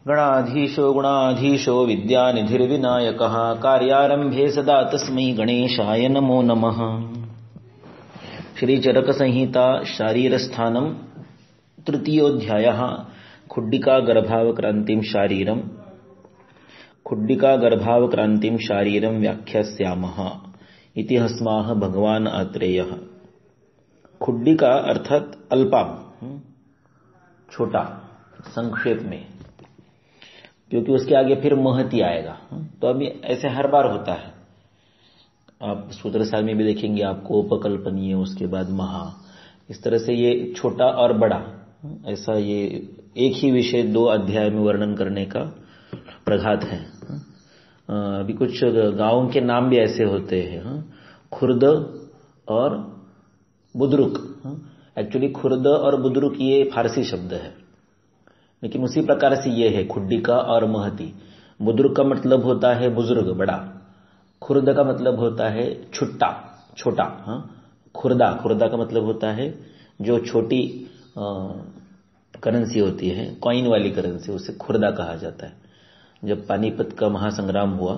गणाधीशो गुणाधीशो विद्यानिधिर्विनायकः कार्यारंभे सदा तस्मै गणेशाय नमो नमः। श्री चरक संहिता शारीरस्थानम तृतीयोऽध्यायः खुड्डिका गर्भावक्रांतिं शारीरम व्याख्यास्यामः इति हस्माः भगवान आत्रेयः। खुड्डिका अर्थात अल्पाम, छोटा, संक्षेप में, क्योंकि उसके आगे फिर महती आएगा। तो अभी ऐसे हर बार होता है। आप सूत्रसार में भी देखेंगे आपको उपकल्पनीय, उसके बाद महा, इस तरह से ये छोटा और बड़ा, ऐसा ये एक ही विषय दो अध्याय में वर्णन करने का प्रघात है। अभी कुछ गांवों के नाम भी ऐसे होते हैं, खुर्द और बुद्रुक। एक्चुअली खुर्द और बुद्रुक ये फारसी शब्द है, लेकिन उसी प्रकार से ये है खुड्डिका और महती। बुजुर्ग का मतलब होता है बुजुर्ग, बड़ा। खुर्द का मतलब होता है छुट्टा, छोटा। खुर्दा का मतलब होता है जो छोटी करेंसी होती है, कॉइन वाली करेंसी, उसे खुर्दा कहा जाता है। जब पानीपत का महासंग्राम हुआ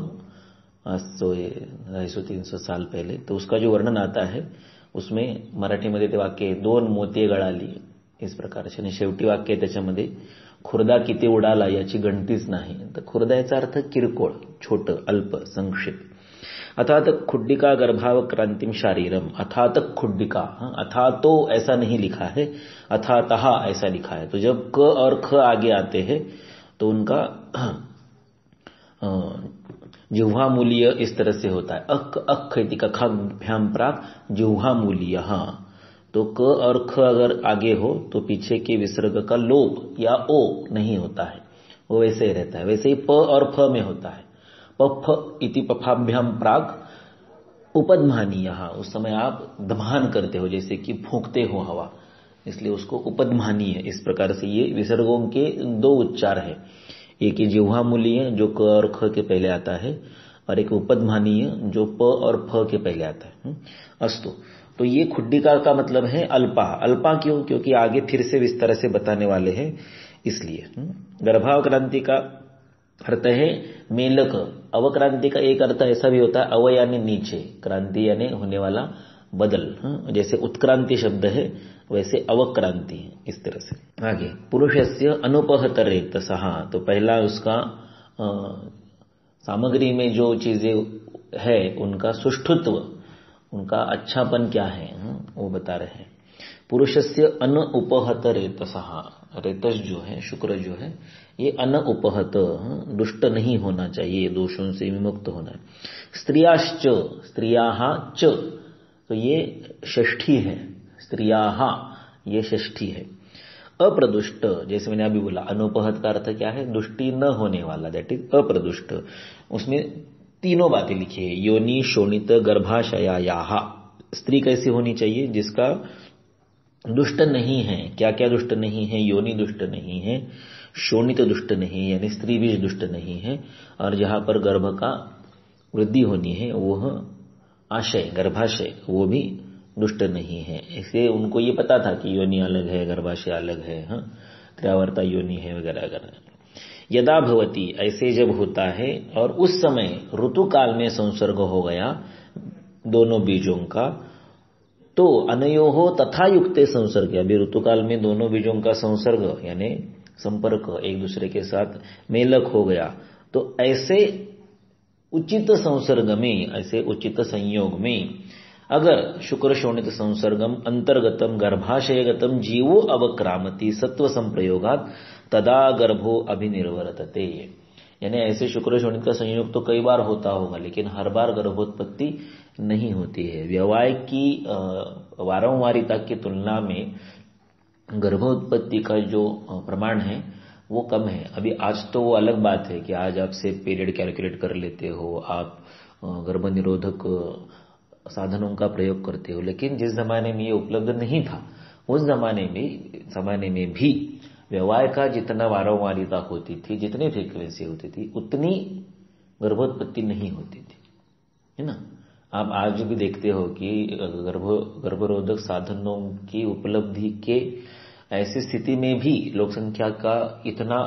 आज तो 250-300 साल पहले, तो उसका जो वर्णन आता है उसमें मराठीमध्ये ते वाक्य दोन मोती गळाली, इस प्रकारचे, आणि शेवटी वाक्य त्याच्यामध्ये खुर्दा किती उडाला याची गणतीच नाही। तर खुर्दा याचा अर्थ किरकोळ, छोटं, अल्प, संक्षिप्त। अर्थात खुड्डिका गर्भावक्रांतिम शारीरम, अर्थात खुड्डिका, अथातो ऐसा नहीं लिखा है, अथातः ऐसा लिखा है। तो जब क और ख आगे आते हैं तो उनका जिह्वा मूल्य इस तरह से होता है, अख अख इति कखाभ्याम प्राक जिह्वा मूल्य। तो क और ख अगर आगे हो तो पीछे के विसर्ग का लोप या ओ नहीं होता है, वो वैसे ही रहता है। वैसे ही प और फ में होता है, पफ इति पफाभ्याम प्राक उपदमानीय। उस समय आप दमान करते हो, जैसे कि फूंकते हो हवा, इसलिए उसको उपदमानीय। इस प्रकार से ये विसर्गों के दो उच्चार है, एक ही जिह्वा मूल्य जो क और ख के पहले आता है, और एक उपदमानीय जो प और फ के पहले आता है। अस्तु, तो ये खुड्डिका का मतलब है अल्पा। अल्पा क्यों? क्योंकि आगे फिर से विस्तार से बताने वाले हैं, इसलिए। गर्भावक्रांति का अर्थ है मेलक। अवक्रांति का एक अर्थ ऐसा भी होता है, अव यानी नीचे, क्रांति यानी होने वाला बदल। जैसे उत्क्रांति शब्द है वैसे अवक्रांति है, इस तरह से। आगे पुरुषस्य अनुपहत रेतसः, तो पहला उसका सामग्री में जो चीजें है उनका सुष्ठुत्व, उनका अच्छापन क्या है, वो बता रहे हैं। पुरुषस्य अन उपहत रेतसः, रेतस जो है, शुक्र जो है, ये अन उपहत, दुष्ट नहीं होना चाहिए, दोषों से विमुक्त होना है। स्त्रियाश्च, स्त्रियाः च, तो ये षष्ठी है, स्त्रियाः ये षष्ठी है। अप्रदुष्ट, जैसे मैंने अभी बोला, अनुपहत का अर्थ क्या है? दुष्टि न होने वाला, दैट इज अप्रदुष्ट। उसमें तीनों बातें लिखी है, योनि शोणित गर्भाशयायाः। स्त्री कैसी होनी चाहिए? जिसका दुष्ट नहीं है। क्या क्या दुष्ट नहीं है? योनि दुष्ट नहीं है, शोणित दुष्ट नहीं यानी स्त्री बीज दुष्ट नहीं है, और जहां पर गर्भ का वृद्धि होनी है वह आशय, गर्भाशय, वो भी दुष्ट नहीं है। इसलिए उनको ये पता था कि योनि अलग है, गर्भाशय अलग है, क्रियावर्ता योनि है वगैरह वगैरह। यदा भवती, ऐसे जब होता है, और उस समय ऋतुकाल में संसर्ग हो गया दोनों बीजों का, तो अनयोः तथा युक्ते संसर्ग, अभी ऋतुकाल में दोनों बीजों का संसर्ग यानी संपर्क, एक दूसरे के साथ मेलक हो गया, तो ऐसे उचित संसर्ग में, ऐसे उचित संयोग में, अगर शुक्र शोणित संसर्गम अंतर्गतम गर्भाशयगतम जीवो अवक्रामति सत्व संप्रयोगात तदा गर्भो अभिनिर्वर्तते। यानी ऐसे शुक्र शोणित का संयोग तो कई बार होता होगा, लेकिन हर बार गर्भोत्पत्ति नहीं होती है। व्यवहार की वारंवारिता की तुलना में गर्भोत्पत्ति का जो प्रमाण है वो कम है। अभी आज तो वो अलग बात है कि आज आपसे पीरियड कैलकुलेट कर लेते हो, आप गर्भ निरोधक साधनों का प्रयोग करते हो, लेकिन जिस जमाने में ये उपलब्ध नहीं था, उस जमाने में भी व्यवहार का जितना वारंवारिता होती थी, जितनी फ्रीक्वेंसी होती थी, उतनी गर्भोत्पत्ति नहीं होती थी, है ना। आप आज भी देखते हो कि गर्भरोधक साधनों की उपलब्धि के ऐसी स्थिति में भी लोक संख्या का इतना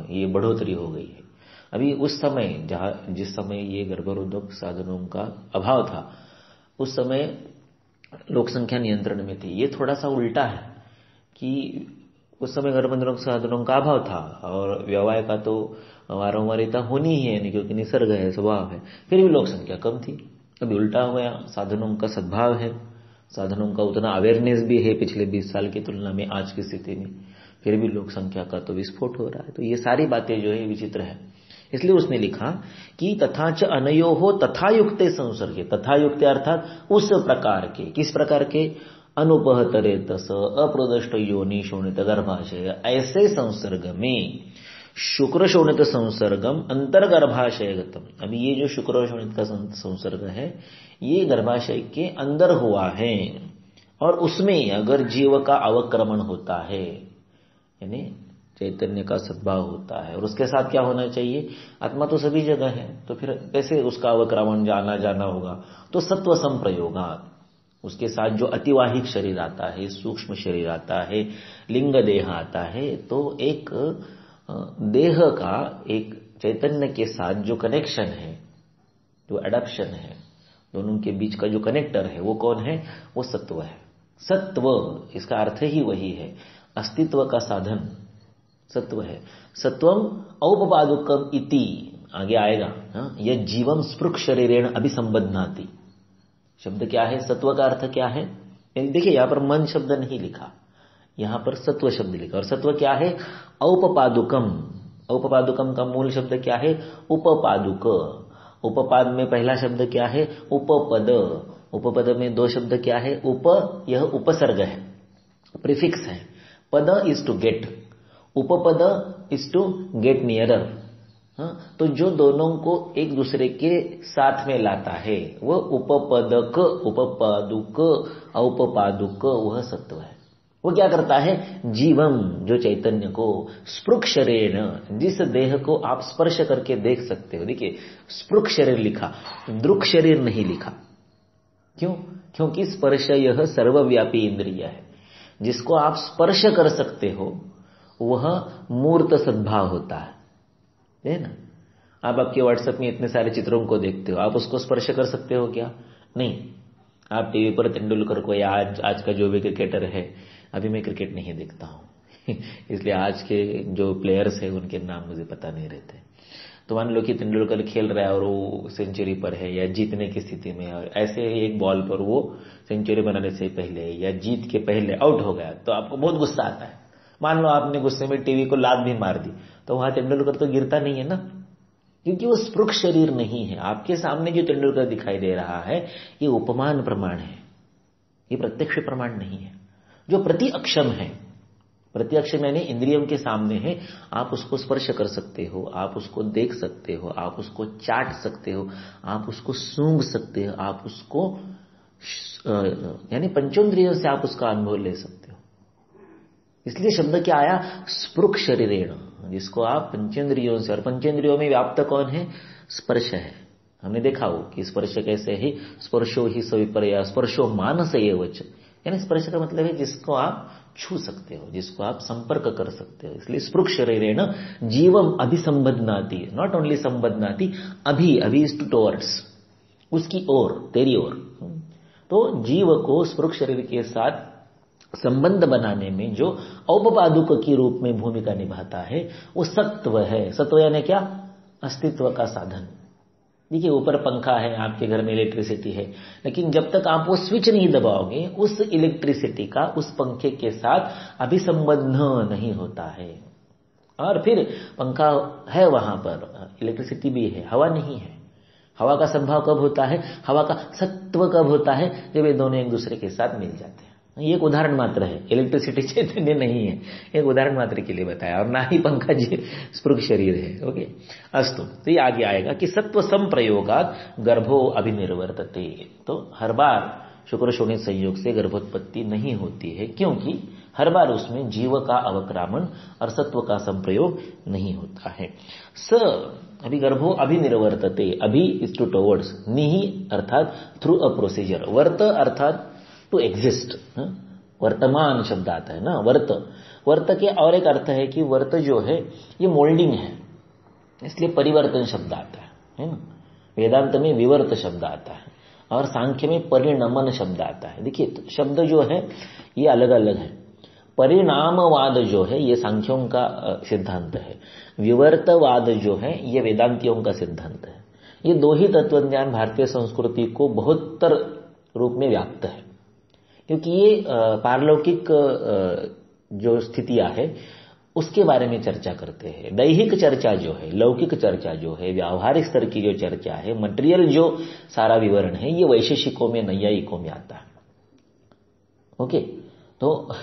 ये बढ़ोतरी हो गई है। अभी उस समय जिस समय ये गर्भरोधक साधनों का अभाव था, उस समय लोक संख्या नियंत्रण में थी। ये थोड़ा सा उल्टा है कि उस समय गर्भरोधक साधनों का अभाव था और व्यवहार का तो वारंवारिता होनी ही है, नहीं क्योंकि निसर्ग है, स्वभाव है, फिर भी लोक संख्या कम थी। अभी उल्टा हो गया, साधनों का सद्भाव है, साधनों का उतना अवेयरनेस भी है पिछले 20 साल की तुलना में आज की स्थिति में, फिर भी लोक संख्या का तो विस्फोट हो रहा है। तो ये सारी बातें जो है विचित्र है। इसलिए उसने लिखा कि तथा च अनयो हो तथा युक्ते संसर्गे, तथा युक्ते अर्थात उस प्रकार के, किस प्रकार के, अनुपहतरे तस अप्रोदष्ट योनि शोणित गर्भाशय, ऐसे संसर्ग में शुक्र शोणित संसर्गम अंतर्गर्भाशयगतम। अभी ये जो शुक्र शोणित का संसर्ग है ये गर्भाशय के अंदर हुआ है, और उसमें अगर जीव का अवक्रमण होता है, यानी चैतन्य का सद्भाव होता है, और उसके साथ क्या होना चाहिए, आत्मा तो सभी जगह है, तो फिर कैसे उसका अवक्रमण जाना होगा, तो सत्व संप्रयोगात, उसके साथ जो अतिवाहिक शरीर आता है, सूक्ष्म शरीर आता है, लिंग देह आता है, तो एक देह का एक चैतन्य के साथ जो कनेक्शन है, जो एडप्शन है, दोनों के बीच का जो कनेक्टर है, वो कौन है, वो सत्व है। सत्व इसका अर्थ ही वही है, अस्तित्व का साधन सत्व है। सत्वम औपपादुकम इति, आगे आएगा, यह जीवम स्पृक् शरीरेण अभिसंबध्नाति। शब्द क्या है, सत्व का अर्थ क्या है, देखिए यहां पर मन शब्द नहीं लिखा, यहां पर सत्व शब्द लिखा। और सत्व क्या है, औपपादुकम। औपपादुकम का मूल शब्द क्या है, उपपादुक। उपपाद में पहला शब्द क्या है, उपपद। उपपद में दो शब्द क्या है, उप, यह उपसर्ग है, प्रीफिक्स है। पद इज टू गेट, उपपद इज टू गेट नियरर। तो जो दोनों को एक दूसरे के साथ में लाता है वह उपपदक, उपपादुक, औपपादुक, वह सत्व है। वो क्या करता है, जीवम, जो चैतन्य को, स्पृक् शरीर, जिस देह को आप स्पर्श करके देख सकते हो। देखिए स्पृक् शरीर लिखा, दृक् शरीर नहीं लिखा। क्यों, क्योंकि स्पर्श यह सर्वव्यापी इंद्रिय है, जिसको आप स्पर्श कर सकते हो वह मूर्त सद्भाव होता है ना। आप आपके व्हाट्सएप में इतने सारे चित्रों को देखते हो, आप उसको स्पर्श कर सकते हो क्या, नहीं। आप टीवी पर तेंदुलकर को, या आज का जो भी क्रिकेटर है, अभी मैं क्रिकेट नहीं देखता हूं इसलिए आज के जो प्लेयर्स हैं उनके नाम मुझे पता नहीं रहते। तो मान लो कि तेंदुलकर खेल रहा है और वो सेंचुरी पर है या जीतने की स्थिति में है, और ऐसे ही एक बॉल पर वो सेंचुरी बनाने से पहले या जीत के पहले आउट हो गया, तो आपको बहुत गुस्सा आता है। मान लो आपने गुस्से में टीवी को लात भी मार दी, तो वहां तेंदुलकर तो गिरता नहीं है ना, क्योंकि वो स्पृक् शरीर नहीं है। आपके सामने जो तेंदुलकर दिखाई दे रहा है ये उपमान प्रमाण है, ये प्रत्यक्ष प्रमाण नहीं है। जो प्रति अक्षम है, प्रति अक्षम यानी इंद्रियों के सामने है, आप उसको स्पर्श कर सकते हो, आप उसको देख सकते हो, आप उसको चाट सकते हो, आप उसको सूंघ सकते हो, आप उसको यानी पंचेंद्रियों से आप उसका अनुभव ले सकते हो। इसलिए शब्द क्या आया, स्पृक् शरीरेण, जिसको आप पंचेंद्रियों से, और पंचेंद्रियों में व्याप्त कौन है, स्पर्श है। हमने देखा हो कि स्पर्श कैसे है, स्पर्शो ही सविपर्या स्पर्शो मानस एवच, यानी स्पर्श का मतलब है जिसको आप छू सकते हो, जिसको आप संपर्क कर सकते हो। इसलिए स्पृक् शरीरेण जीवम अभिसंबध्नाति, नॉट ओनली संबध्नाति, अभी इज टू टुवर्ड्स, उसकी ओर, तेरी ओर। तो जीव को स्पृक् शरीर के साथ संबंध बनाने में जो औपपादुक की रूप में भूमिका निभाता है वो सत्व है। सत्व यानी क्या, अस्तित्व का साधन। देखिए ऊपर पंखा है, आपके घर में इलेक्ट्रिसिटी है, लेकिन जब तक आप वो स्विच नहीं दबाओगे उस इलेक्ट्रिसिटी का उस पंखे के साथ अभिसंबंध नहीं होता है। और फिर पंखा है वहां पर, इलेक्ट्रिसिटी भी है, हवा नहीं है। हवा का सद्भाव कब होता है, हवा का सत्व कब होता है, जब ये दोनों एक दूसरे के साथ मिल जाते हैं। ये एक उदाहरण मात्र है, इलेक्ट्रिसिटी चैतन्य नहीं है, एक उदाहरण मात्र के लिए बताया, और ना ही पंखा जी स्पृक् शरीर है। ओके, अस्तु। तो ये आगे आएगा कि सत्व संप्रयोगात गर्भो अभिनिर्वर्तते। तो हर बार शुक्र शोणित संयोग से गर्भोत्पत्ति नहीं होती है, क्योंकि हर बार उसमें जीव का अवक्रामण और सत्व का संप्रयोग नहीं होता है। अभी गर्भो अभिनिर्वर्तते, अभी इज टू टुवर्ड्स, निहि अर्थात थ्रू अ प्रोसीजर, वर्त अर्थात टू एग्जिस्ट, वर्तमान शब्द आता है ना, वर्त। वर्त के और एक अर्थ है कि वर्त जो है ये मोल्डिंग है, इसलिए परिवर्तन शब्द आता है ना। वेदांत में विवर्त शब्द आता है और सांख्य में परिणमन शब्द आता है। देखिए तो शब्द जो है ये अलग अलग है। परिणामवाद जो है ये सांख्यों का सिद्धांत है, विवर्तवाद जो है ये वेदांतियों का सिद्धांत है। ये दो ही तत्वज्ञान भारतीय संस्कृति को बहुतर रूप में व्याप्त है, क्योंकि ये पारलौकिक जो स्थितियां है उसके बारे में चर्चा करते हैं। दैहिक चर्चा जो है, लौकिक चर्चा जो है, व्यावहारिक स्तर की जो चर्चा है, मटेरियल जो सारा विवरण है, ये वैशेषिकों में, नैयायिकों में आता है। ओके, तो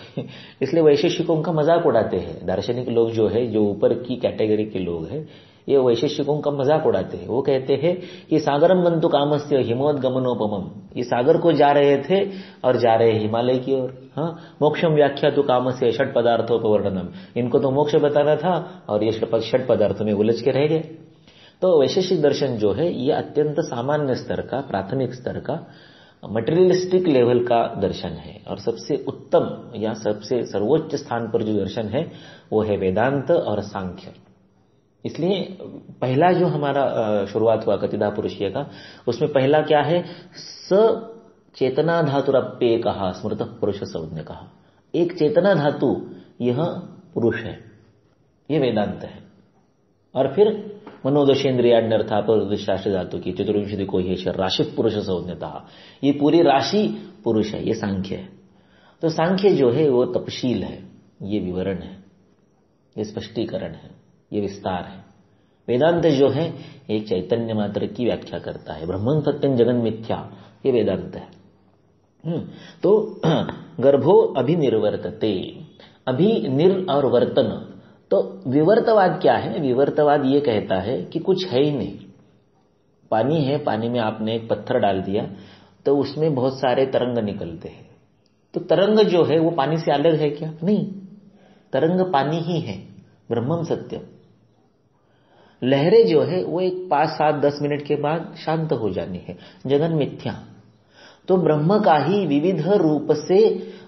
इसलिए वैशेषिकों का मजाक उड़ाते हैं दार्शनिक लोग जो है, जो ऊपर की कैटेगरी के लोग हैं, ये वैशेषिकों का मजाक उड़ाते हैं। वो कहते हैं कि सागरम गंतु कामस्य हिमोद्गमनोपमम, ये सागर को जा रहे थे और जा रहे हिमालय की ओर। हाँ, मोक्षम व्याख्या तो कामस्य षट पदार्थोपवर्णनम, इनको तो मोक्ष बताना था और ये षट पदार्थों में उलझ के रह गए। तो वैशेषिक दर्शन जो है ये अत्यंत सामान्य स्तर का, प्राथमिक स्तर का, मटेरियलिस्टिक लेवल का दर्शन है। और सबसे उत्तम या सबसे सर्वोच्च स्थान पर जो दर्शन है वो है वेदांत और सांख्य। इसलिए पहला जो हमारा शुरुआत हुआ कतिधा पुरुषीय का, उसमें पहला क्या है, स चेतना धातुरप्ये कहा स्मृत पुरुष संज्ञ कहा। एक चेतना धातु यह पुरुष है, यह वेदांत है। और फिर मनोदशेन्द्रियाण्यर्थापरिशास्त्र धातु की चतुर्विंशति को ही राशि पुरुष संज्ञता, ये पूरी राशि पुरुष है, ये सांख्य है। तो सांख्य जो है वो तपशील है, ये विवरण है, ये स्पष्टीकरण है, ये विस्तार है। वेदांत जो है एक चैतन्य मात्र की व्याख्या करता है। ब्रह्मं सत्यं जगन मिथ्या, ये वेदांत है। तो गर्भो अभिनिर्वर्तते, अभी निर और वर्तन। तो विवर्तवाद क्या है? विवर्तवाद ये कहता है कि कुछ है ही नहीं। पानी है, पानी में आपने एक पत्थर डाल दिया तो उसमें बहुत सारे तरंग निकलते हैं। तो तरंग जो है वो पानी से अलग है क्या? नहीं, तरंग पानी ही है, ब्रह्मम सत्यम। लहरें जो है वो एक 5, 7, 10 मिनट के बाद शांत हो जानी है, जगन मिथ्या। तो ब्रह्म का ही विविध रूप से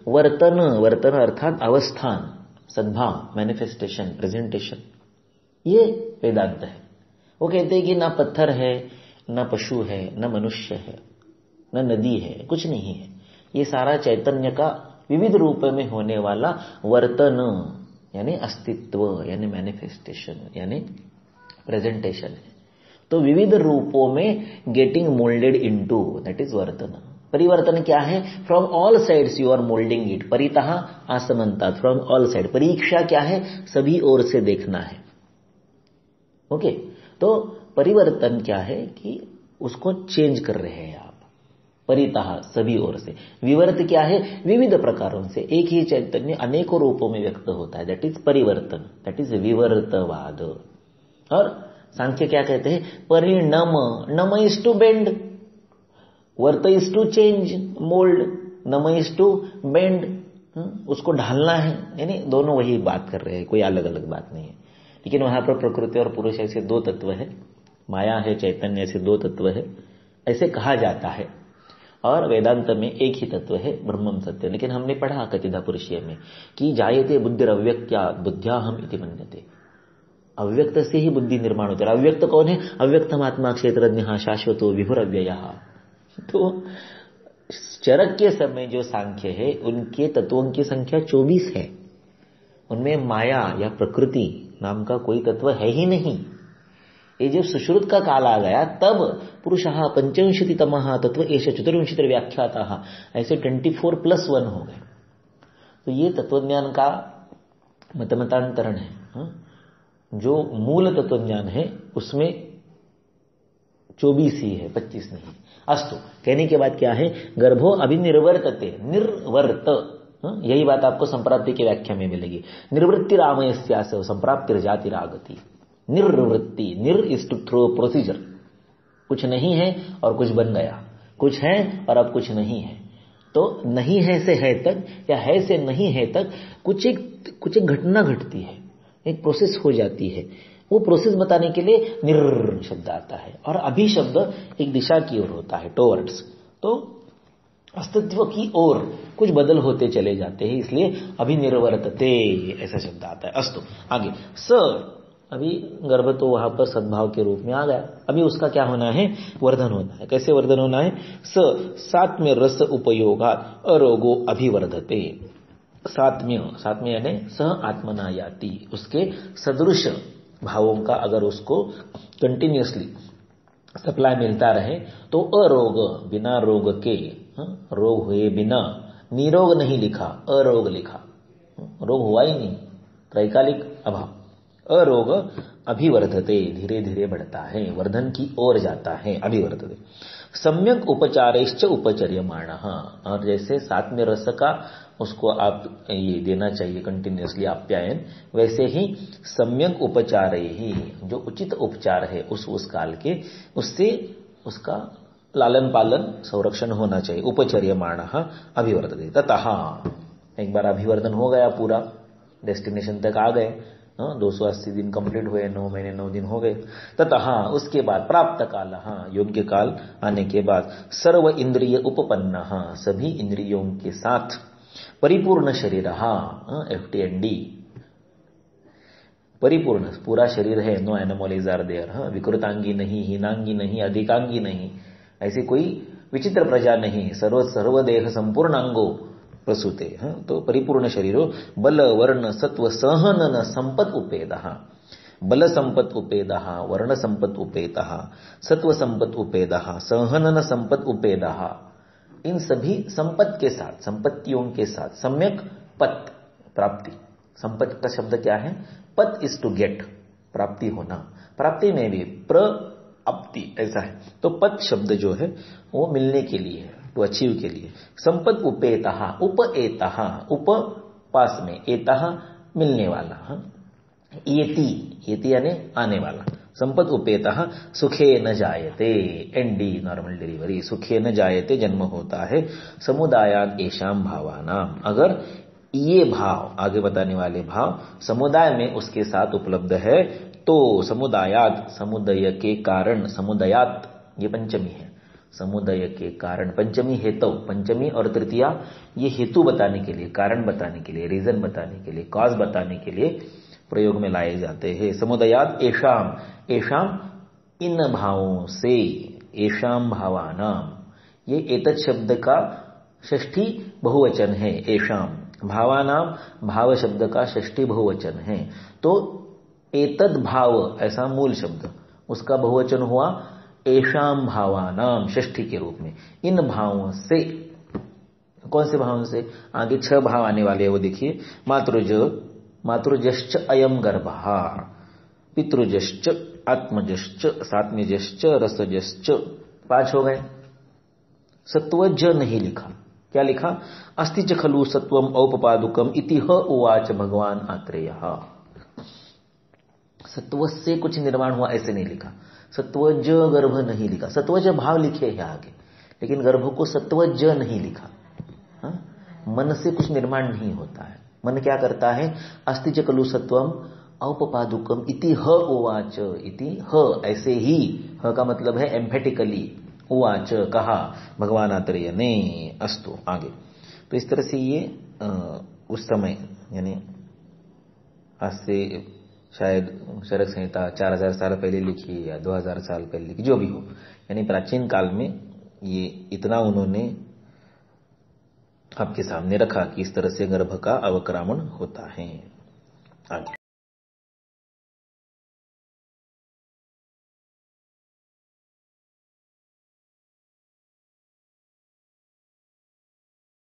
वर्तन, वर्तन अर्थात अवस्थान, सद्भाव, मैनिफेस्टेशन, प्रेजेंटेशन, ये वेदांत है। वो कहते हैं कि ना पत्थर है, ना पशु है, ना मनुष्य है, ना नदी है, कुछ नहीं है। ये सारा चैतन्य का विविध रूप में होने वाला वर्तन, यानी अस्तित्व, यानी मैनिफेस्टेशन, यानी प्रेजेंटेशन है। तो विविध रूपों में getting moulded into, that is वर्तन। परिवर्तन क्या है? From all sides you are moulding it, परितः आसमंता, फ्रॉम ऑल साइड। परीक्षा क्या है? सभी ओर से देखना है। ओके, तो परिवर्तन क्या है कि उसको चेंज कर रहे हैं आप, परितः सभी ओर से। विवर्त क्या है? विविध प्रकारों से एक ही चैतन्य अनेकों रूपों में व्यक्त होता है, दैट इज परिवर्तन, दैट इज विवर्तवाद। और सांख्य क्या कहते हैं? परिणम, नम इज टू बेंड, वर्त इज टू चेंज, मोल्ड, नम इज टू बेंड, उसको ढालना है। यानी दोनों वही बात कर रहे हैं, कोई अलग अलग बात नहीं है। लेकिन वहां पर प्रकृति और पुरुष ऐसे दो तत्व है, माया है, चैतन्य, ऐसे दो तत्व है, ऐसे कहा जाता है। और वेदांत में एक ही तत्व है, ब्रह्मम सत्य। लेकिन हमने पढ़ा कतिधा पुरुषीय में कि जायते बुद्धिरव्यक्त्या बुद्ध्याहम इति मन्यते, अव्यक्त से ही बुद्धि निर्माण होता है। अव्यक्त कौन है? अव्यक्तम आत्मा क्षेत्रज्ञ शाश्वतो विभुरव्ययः। तो चरक के समय जो सांख्य है उनके तत्वों की संख्या 24 है। उनमें माया या प्रकृति नाम का कोई तत्व है ही नहीं। ये जब सुश्रुत का काल आ गया तब पुरुषः पंचविंशतितमः तत्व एष चतुर्विंशति व्याख्याता, ऐसे 24+1 हो गए। तो ये तत्वज्ञान का मतमतांतरण है। जो मूल तत्वज्ञान है उसमें 24 ही है, 25 नहीं। अस्तु, कहने के बाद क्या है? गर्भो अभिनिर्वर्तते, निर्वर्त, यही बात आपको संप्राप्ति की व्याख्या में मिलेगी। निर्वृत्ति रामयस्यास संप्राप्तिर जाति रागति। निर्वृत्ति, निर इज टू थ्रो प्रोसीजर, कुछ नहीं है और कुछ बन गया, कुछ है और अब कुछ नहीं है। तो नहीं है से है तक या है से नहीं है तक कुछ एक घटना घटती है, एक प्रोसेस हो जाती है। वो प्रोसेस बताने के लिए निर शब्द आता है। और अभी शब्द एक दिशा की ओर होता है, टुवर्ड्स। तो अस्तित्व की ओर कुछ बदल होते चले जाते हैं, इसलिए अभिनिर्वर्तते ऐसा शब्द आता है। अस्तु आगे, स अभी गर्भ तो वहां पर सद्भाव के रूप में आ गया, अभी उसका क्या होना है, वर्धन होना है। कैसे वर्धन होना है, सात्म्य रस उपयोगात् अरोगो अभिवर्धते। सात्म्य यानी सह आत्मना याति, उसके सदृश भावों का अगर उसको कंटिन्यूअसली सप्लाई मिलता रहे तो अरोग, बिना रोग के, रोग हुए बिना, निरोग नहीं लिखा, अरोग लिखा, रोग हुआ ही नहीं, त्रैकालिक अभाव। अरोग अभिवर्धते, धीरे धीरे बढ़ता है, वर्धन की ओर जाता है, अभिवर्धते। सम्यक उपचारेश्च उपचर्यमाणः, और जैसे सात्म्य रस का उसको आप ये देना चाहिए कंटिन्यूअसली आप्यायन, वैसे ही सम्यक उपचार ही, जो उचित उपचार है उस काल के, उससे उसका लालन पालन संरक्षण होना चाहिए। उपचर्यमाणः अभिवर्धते। ततः एक बार अभिवर्धन हो गया, पूरा डेस्टिनेशन तक आ गए, 280 दिन कंप्लीट हुए, 9 महीने 9 दिन हो गए। ततः उसके बाद प्राप्त काल, योग्य काल आने के बाद, सर्व इंद्रिय उपपन्नः, सभी इंद्रियों के साथ परिपूर्ण शरीर, FTND, परिपूर्ण पूरा शरीर है, नो एनिमल्स आर देयर, विकृतांगी नहीं, हीनांगी नहीं, अधिकांगी नहीं, ऐसी कोई विचित्र प्रजा नहीं, सर्वदेह संपूर्णांगो प्रसूते, तो परिपूर्ण शरीरो, बल वर्ण सत्व सहनन संपत उपेदः, बल संपत उपेदः, वर्ण संपत उपेतः, सत्व संपत उपेदः, सहनन संपत उपेदः, इन सभी संपत्ति के साथ, संपत्तियों के साथ, सम्यक पत प्राप्ति, संपत्ति का शब्द क्या है, पत इज टू गेट, प्राप्ति होना, प्राप्ति में भी प्रअप्ति ऐसा है, तो पत शब्द जो है वो मिलने के लिए है, टू अचीव के लिए। संपत उपेतः, उपएतः, उप पास में, एतः मिलने वाला, येति यानी आने वाला, संपत उपेतः सुखे न जायते, एनडी नॉर्मल डिलीवरी, सुखे न जायते जन्म होता है, समुदायाद एषाम भावानाम, अगर ये भाव, आगे बताने वाले भाव समुदाय में उसके साथ उपलब्ध है तो समुदायात, समुदय के कारण, समुदयात ये पंचमी है, समुदय के कारण, पंचमी हेतु, पंचमी और तृतीया ये हेतु बताने के लिए, कारण बताने के लिए, रीजन बताने के लिए, कॉज बताने के लिए प्रयोग में लाए जाते हैं। समुदयात एषाम, एषाम इन भावों से, एषाम भावानाम, ये एतत् शब्द का षष्ठी बहुवचन है, एषाम, भावानाम भाव शब्द का षष्ठी बहुवचन है, तो एतद भाव ऐसा मूल शब्द, उसका बहुवचन हुआ एषाम भावानाम षष्ठी के रूप में, इन भावों से। कौन से भावों से, आगे 6 भाव आने वाले हैं, वो देखिए, मातृज, मातृजश्च अयम गर्भः, पितृजश्च, आत्मजश्च, सात्म्यजश्च, रसजश्च, 5 हो गए। सत्वज नहीं लिखा, क्या लिखा, अस्ति च खलु सत्वम औपपादुकम इति ह उवाच भगवान आत्रेयः, सत्व से कुछ निर्माण हुआ ऐसे नहीं लिखा, सत्वज गर्भ नहीं लिखा, सत्वज भाव लिखे है आगे, लेकिन गर्भ को सत्वज नहीं लिखा। मन से कुछ निर्माण नहीं होता है, मन क्या करता है, अस्ति च खलु सत्वम औपपादुकम इति ह उवाच, इति ह ऐसे ही, ह का मतलब है एम्फेटिकली, उवाच कहा भगवान आत्रेय ने। अस्तु आगे, तो इस तरह से ये उस समय यानी आज से शायद चरक संहिता 4000 साल पहले लिखी या 2000 साल पहले लिखी, जो भी हो, यानी प्राचीन काल में ये इतना उन्होंने आपके सामने रखा कि इस तरह से गर्भ का अवक्रामण होता है। आगे